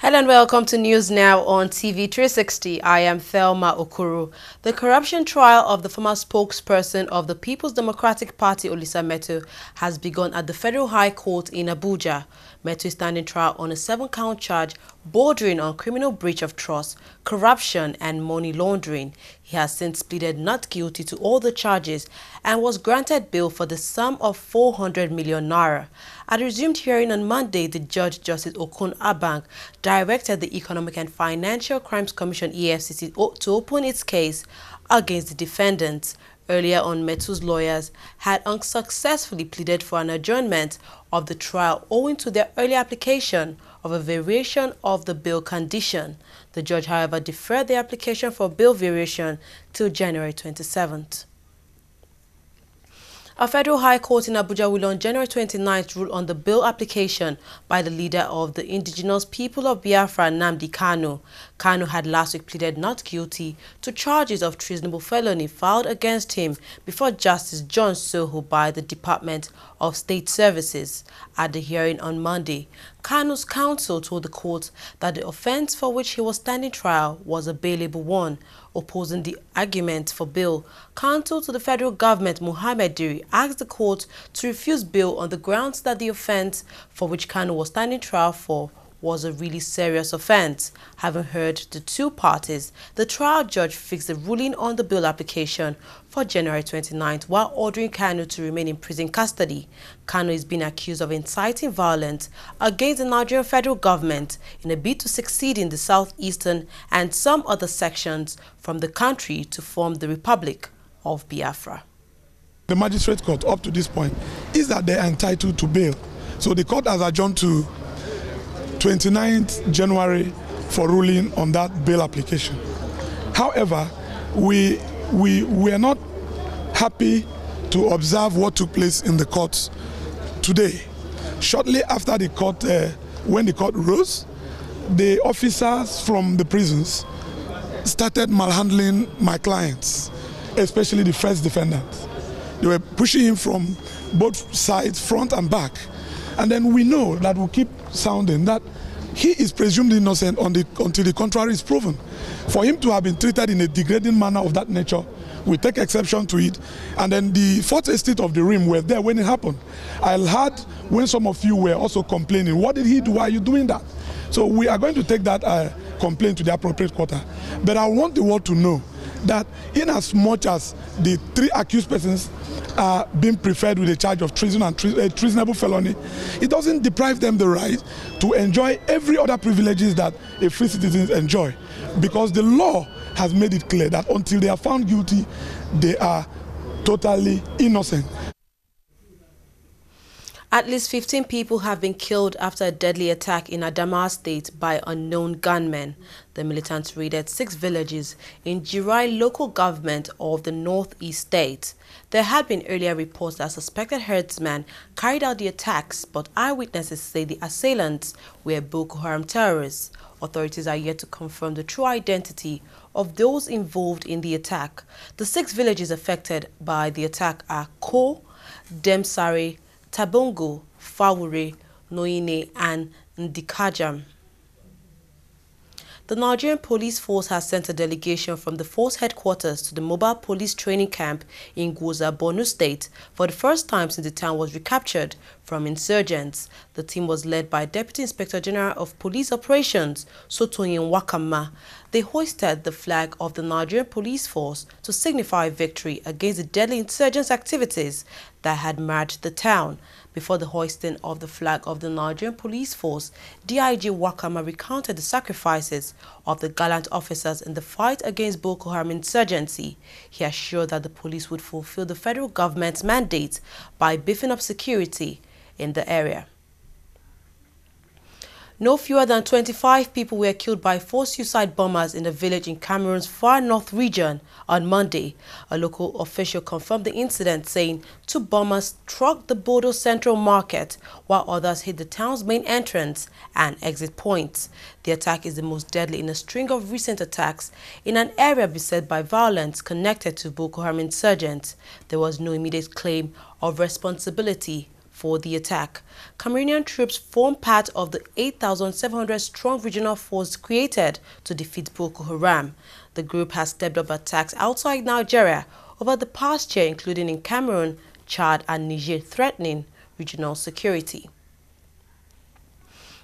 Hello and welcome to News Now on TV360. I am Thelma Okuru. The corruption trial of the former spokesperson of the People's Democratic Party, Olisa Metuh, has begun at the Federal High Court in Abuja. Metuh is standing trial on a 7-count charge bordering on criminal breach of trust, corruption and money laundering. He has since pleaded not guilty to all the charges and was granted bail for the sum of 400 million naira. At a resumed hearing on Monday, the Judge Justice Okun Abang directed the Economic and Financial Crimes Commission EFCC to open its case against the defendants. Earlier on, Metuh's lawyers had unsuccessfully pleaded for an adjournment of the trial owing to their early application of a variation of the bail condition. The judge, however, deferred the application for bail variation till January 27th. A federal high court in Abuja will on January 29th rule on the bail application by the leader of the indigenous people of Biafra, Nnamdi Kanu. Kanu had last week pleaded not guilty to charges of treasonable felony filed against him before Justice John Soho by the Department of State Services. At the hearing on Monday, Kanu's counsel told the court that the offense for which he was standing trial was a bailable one. Opposing the argument for bail, counsel to the federal government, Muhammad Diri, asked the court to refuse bail on the grounds that the offense for which Kanu was standing trial for was a really serious offense. Having heard the two parties, the trial judge fixed the ruling on the bail application for January 29th while ordering Kanu to remain in prison custody. Kanu is being accused of inciting violence against the Nigerian federal government in a bid to succeed in the southeastern and some other sections from the country to form the Republic of Biafra. The magistrate court up to this point is that they are entitled to bail. So the court has adjourned to 29th January for ruling on that bail application. However, we are not happy to observe what took place in the courts today. Shortly after the court, when the court rose, the officers from the prisons started malhandling my clients, especially the first defendant. They were pushing him from both sides, front and back. And then we know that we keep sounding that he is presumed innocent until the contrary is proven. For him to have been treated in a degrading manner of that nature, we take exception to it. And then the fourth estate of the rim were there when it happened. I heard when some of you were also complaining, what did he do? Why are you doing that? So we are going to take that complaint to the appropriate quarter. But I want the world to know that in as much as the three accused persons are being preferred with a charge of treason and treasonable felony, it doesn't deprive them the right to enjoy every other privileges that a free citizen enjoy, because the law has made it clear that until they are found guilty, they are totally innocent. At least 15 people have been killed after a deadly attack in Adama state by unknown gunmen. The militants raided 6 villages in Jirai local government of the northeast state. There had been earlier reports that suspected herdsmen carried out the attacks, but eyewitnesses say the assailants were Boko Haram terrorists. Authorities are yet to confirm the true identity of those involved in the attack. The 6 villages affected by the attack are Ko, Demsare, Tabongo, Fawure, Noine, and Ndikajam. The Nigerian police force has sent a delegation from the force headquarters to the mobile police training camp in Goza, Borno State, for the first time since the town was recaptured from insurgents. The team was led by Deputy Inspector General of Police Operations, Sotoyin Wakama. They hoisted the flag of the Nigerian police force to signify victory against the deadly insurgents' activities that had marred the town. Before the hoisting of the flag of the Nigerian police force, DIG Wakama recounted the sacrifices of the gallant officers in the fight against Boko Haram insurgency. He assured that the police would fulfill the federal government's mandate by beefing up security in the area. No fewer than 25 people were killed by 4 suicide bombers in a village in Cameroon's far north region on Monday. A local official confirmed the incident, saying 2 bombers struck the Bodo Central Market, while others hit the town's main entrance and exit points. The attack is the most deadly in a string of recent attacks in an area beset by violence connected to Boko Haram insurgents. There was no immediate claim of responsibility for the attack. Cameroonian troops form part of the 8,700-strong regional force created to defeat Boko Haram. The group has stepped up attacks outside Nigeria over the past year, including in Cameroon, Chad and Niger, threatening regional security.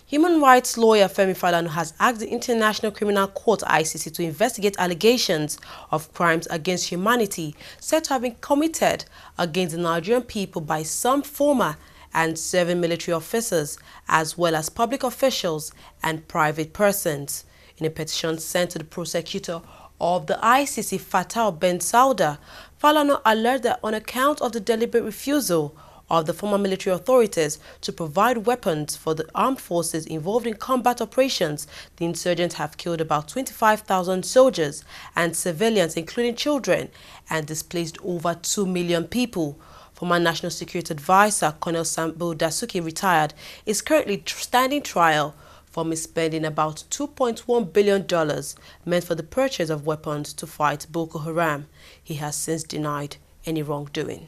Human rights lawyer Femi Falana has asked the International Criminal Court (ICC) to investigate allegations of crimes against humanity said to have been committed against the Nigerian people by some former and serving military officers, as well as public officials and private persons. In a petition sent to the prosecutor of the ICC, Fatal Ben Sauda, Falana alerted that on account of the deliberate refusal of the former military authorities to provide weapons for the armed forces involved in combat operations, the insurgents have killed about 25,000 soldiers and civilians, including children, and displaced over 2 million people. Former National Security Advisor Colonel Sambo Dasuki, retired, is currently standing trial for misspending about $2.1 billion meant for the purchase of weapons to fight Boko Haram. He has since denied any wrongdoing.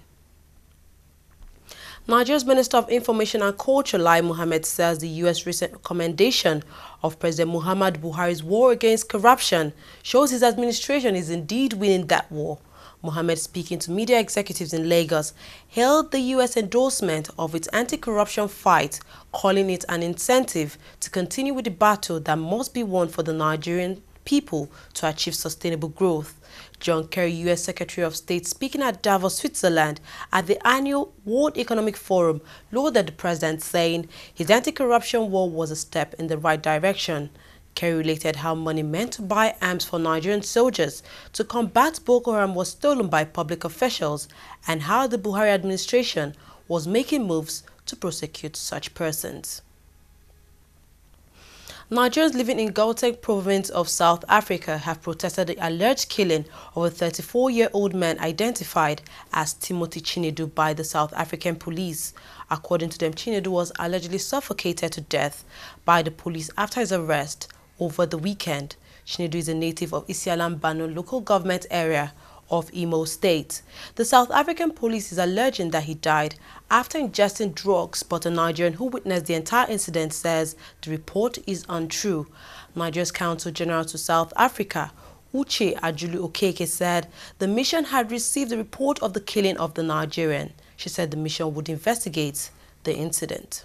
Nigeria's Minister of Information and Culture, Lai Mohammed, says the U.S. recent commendation of President Muhammadu Buhari's war against corruption shows his administration is indeed winning that war. Mohammed, speaking to media executives in Lagos, hailed the U.S. endorsement of its anti-corruption fight, calling it an incentive to continue with the battle that must be won for the Nigerian people to achieve sustainable growth. John Kerry, U.S. Secretary of State, speaking at Davos, Switzerland, at the annual World Economic Forum, lauded the president, saying his anti-corruption war was a step in the right direction. Kerry related how money meant to buy arms for Nigerian soldiers to combat Boko Haram was stolen by public officials, and how the Buhari administration was making moves to prosecute such persons. Nigerians living in Gauteng province of South Africa have protested the alleged killing of a 34-year-old man identified as Timothy Chinedu by the South African police. According to them, Chinedu was allegedly suffocated to death by the police after his arrest over the weekend. Chinedu is a native of Isialambano local government area of Imo State. The South African police is alleging that he died after ingesting drugs, but a Nigerian who witnessed the entire incident says the report is untrue. Nigeria's Consul General to South Africa, Uche Ajulu Okeke, said the mission had received the report of the killing of the Nigerian. She said the mission would investigate the incident.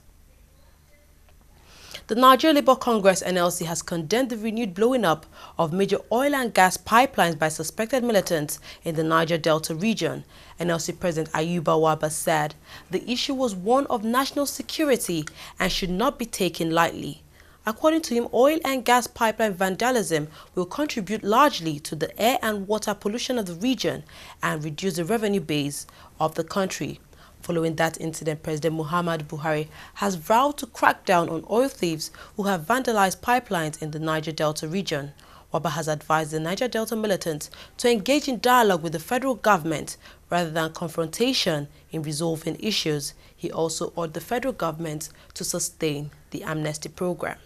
The Nigeria Labour Congress (NLC) has condemned the renewed blowing up of major oil and gas pipelines by suspected militants in the Niger Delta region. NLC President Ayuba Waba said the issue was one of national security and should not be taken lightly. According to him, oil and gas pipeline vandalism will contribute largely to the air and water pollution of the region and reduce the revenue base of the country. Following that incident, President Muhammadu Buhari has vowed to crack down on oil thieves who have vandalized pipelines in the Niger Delta region. Waba has advised the Niger Delta militants to engage in dialogue with the federal government rather than confrontation in resolving issues. He also urged the federal government to sustain the amnesty program.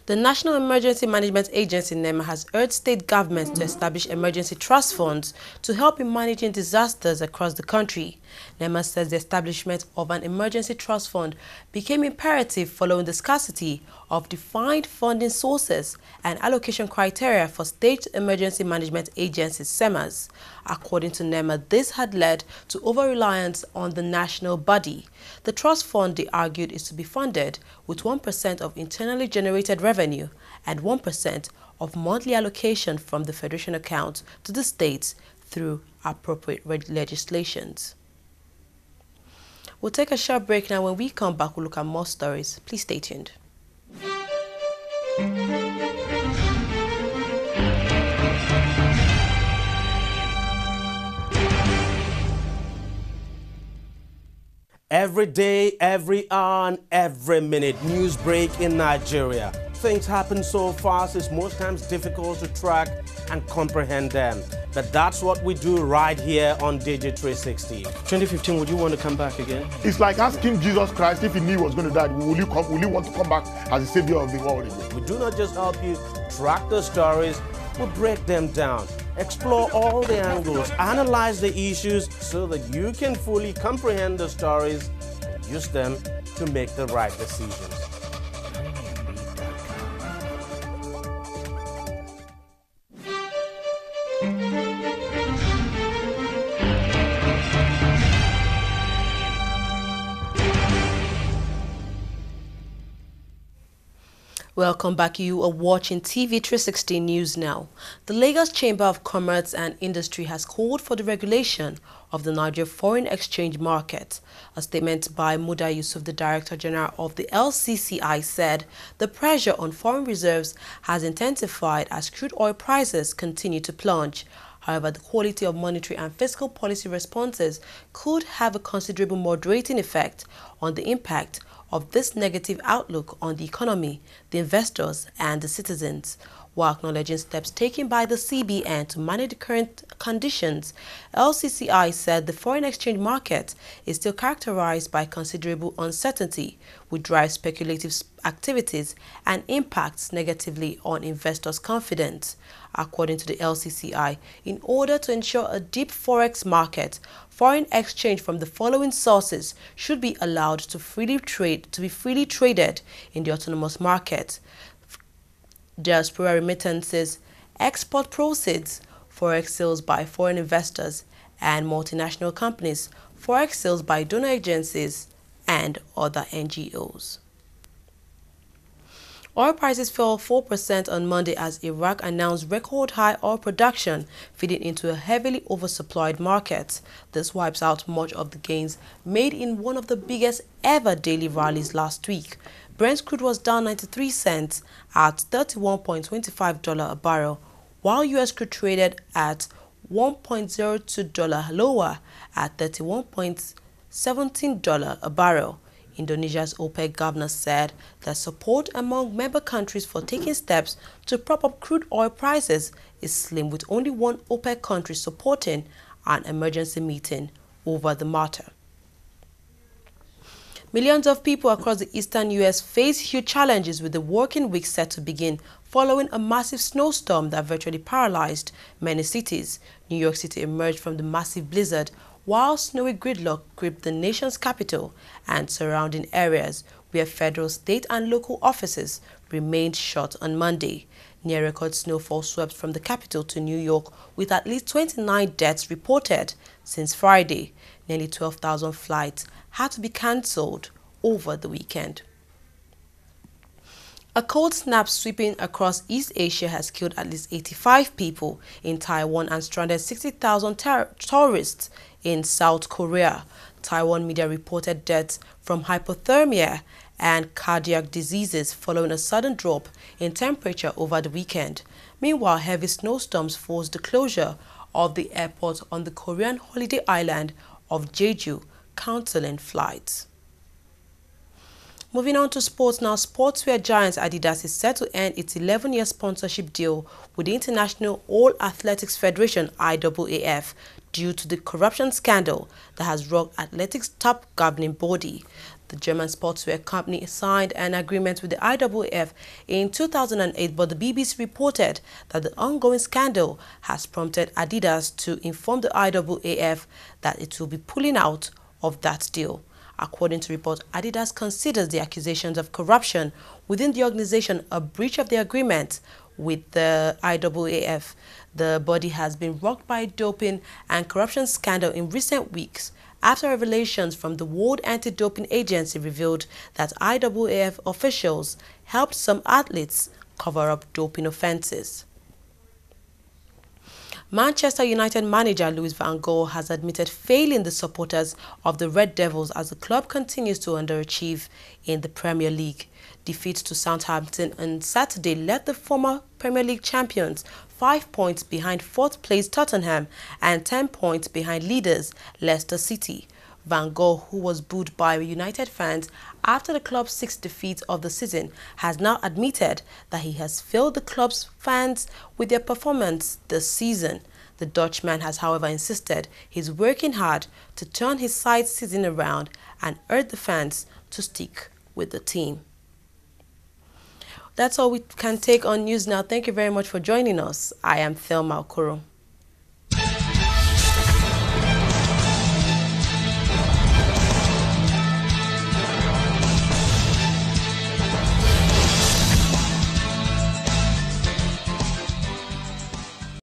The National Emergency Management Agency (NEMA) has urged state governments to establish emergency trust funds to help in managing disasters across the country. NEMA says the establishment of an emergency trust fund became imperative following the scarcity of defined funding sources and allocation criteria for state emergency management agencies (SEMAs). According to NEMA, this had led to over-reliance on the national body. The trust fund, they argued, is to be funded with 1% of internally generated revenue and 1% of monthly allocation from the federation account to the states through appropriate legislations. We'll take a short break now. When we come back, we'll look at more stories. Please stay tuned. Every day, every hour, and every minute, news break in Nigeria. Things happen so fast, it's most times difficult to track and comprehend them. But that's what we do right here on TV360. 2015, would you want to come back again? It's like asking Jesus Christ if he knew he was going to die, will you want to come back as the savior of the world again? We do not just help you track the stories, we break them down. Explore all the angles, analyze the issues so that you can fully comprehend the stories and use them to make the right decisions. Welcome back. You are watching TV360 News Now. The Lagos Chamber of Commerce and Industry has called for the regulation of the Nigeria foreign exchange market. A statement by Muda Yusuf, the Director General of the LCCI, said the pressure on foreign reserves has intensified as crude oil prices continue to plunge. However, the quality of monetary and fiscal policy responses could have a considerable moderating effect on the impact of this negative outlook on the economy, the investors and the citizens. While acknowledging steps taken by the CBN to manage the current conditions, LCCI said the foreign exchange market is still characterized by considerable uncertainty, which drives speculative activities and impacts negatively on investors' confidence. According to the LCCI, in order to ensure a deep forex market, foreign exchange from the following sources should be allowed to be freely traded in the autonomous market: diaspora remittances, export proceeds, forex sales by foreign investors and multinational companies, forex sales by donor agencies and other NGOs. Oil prices fell 4% on Monday as Iraq announced record-high oil production, feeding into a heavily oversupplied market. This wipes out much of the gains made in one of the biggest ever daily rallies last week. Brent crude was down 93 cents at $31.25 a barrel, while U.S. crude traded at $1.02 lower at $31.17 a barrel. Indonesia's OPEC governor said that support among member countries for taking steps to prop up crude oil prices is slim, with only one OPEC country supporting an emergency meeting over the matter. Millions of people across the eastern U.S. face huge challenges with the working week set to begin following a massive snowstorm that virtually paralyzed many cities. New York City emerged from the massive blizzard while snowy gridlock gripped the nation's capital and surrounding areas, where federal, state and local offices remained shut on Monday. Near-record snowfall swept from the capital to New York, with at least 29 deaths reported since Friday. Nearly 12,000 flights had to be cancelled over the weekend. A cold snap sweeping across East Asia has killed at least 85 people in Taiwan and stranded 60,000 tourists in South Korea. Taiwan media reported deaths from hypothermia and cardiac diseases following a sudden drop in temperature over the weekend. Meanwhile, heavy snowstorms forced the closure of the airport on the Korean holiday island of Jeju, cancelling flights. Moving on to sports now, sportswear giant Adidas is set to end its 11-year sponsorship deal with the International All Athletics Federation (IAAF) due to the corruption scandal that has rocked athletics' top governing body. The German sportswear company signed an agreement with the IAAF in 2008, but the BBC reported that the ongoing scandal has prompted Adidas to inform the IAAF that it will be pulling out of that deal. According to reports, Adidas considers the accusations of corruption within the organization a breach of the agreement with the IAAF. The body has been rocked by a doping and corruption scandal in recent weeks after revelations from the World Anti-Doping Agency revealed that IAAF officials helped some athletes cover up doping offences. Manchester United manager Louis van Gaal has admitted failing the supporters of the Red Devils as the club continues to underachieve in the Premier League. Defeat to Southampton on Saturday left the former Premier League champions 5 points behind fourth-place Tottenham and 10 points behind leaders Leicester City. Van Gaal, who was booed by United fans after the club's 6th defeat of the season, has now admitted that he has failed the club's fans with their performance this season. The Dutchman has, however, insisted he's working hard to turn his side's season around and urged the fans to stick with the team. That's all we can take on news now. Thank you very much for joining us. I am Thelma Okoro.